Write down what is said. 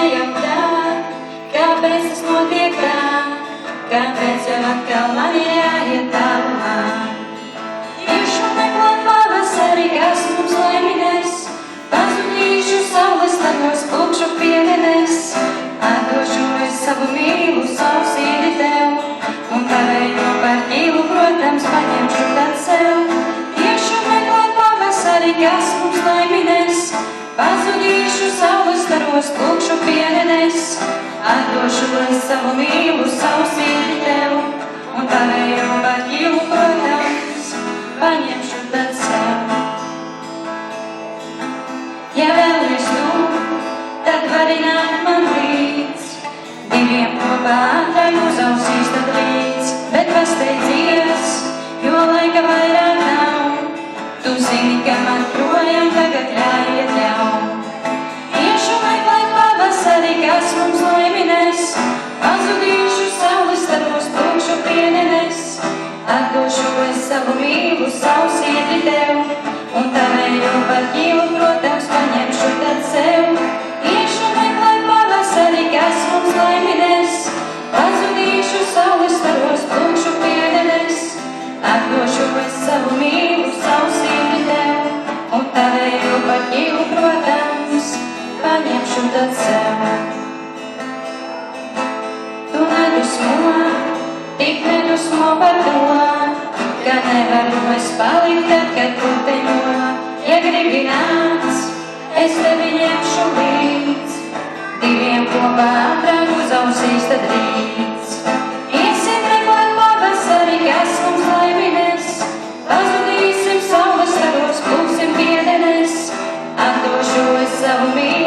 nejautā, kāpēc tas notiek tā, kāpēc jau atkal man jāiet tālumā. Iešu meklēt pavasari, kas mums laiminēs, pazudīšu saules staros, lūkšu pievienēs, atdošu es savu mīlu, savu sīdi tev, un tavējo par ķīlu, protams, paņemšu tad sev. Iešu meklēt pavasari, kas mums laiminēs, pazudīšu saules staros, lūkšu pievienēs, atdošu es savu mīlu, savu sīdi tev, un tavējo par ķīlu, protams, paņemšu tad sev. Ja vēlies tu, tad vari nākt man līdz, diviem kopā ātrāk uzausīs tad līdz, bet pasteidzies, jo laika vairāk nav, tu zini, ka man projām tagad jāiet ļaun. Iešu meklēt pavasari, kas mums laiminēs, pazudīšu saules staros, lūkšu pienenes, atdošu es savu mīlu, savu sirdi tev, un tavējo par ķīlu, protams, paņemšu tad sev. Iešu meklēt pavasari, kas mums laiminēs, pazudīšu saules staros, lūkšu pienenes, atdošu es savu mīlu, savu sirdi tev, un tavējo par ķīlu, protams, paņemšu tad sev. Tu nedusmo, tik nedusmo par to, ka nevaru es palikt tad, kad tu teņo. Ja gribi nāc, es tevi ņemšu līdz, diviem kopā ātrāk uzausīs tad rīts. Iesim meklēt pavasari, kas mums laiminēs, pazudīsim saules staros, lūksim piedenes, atdošu es savu mīlu,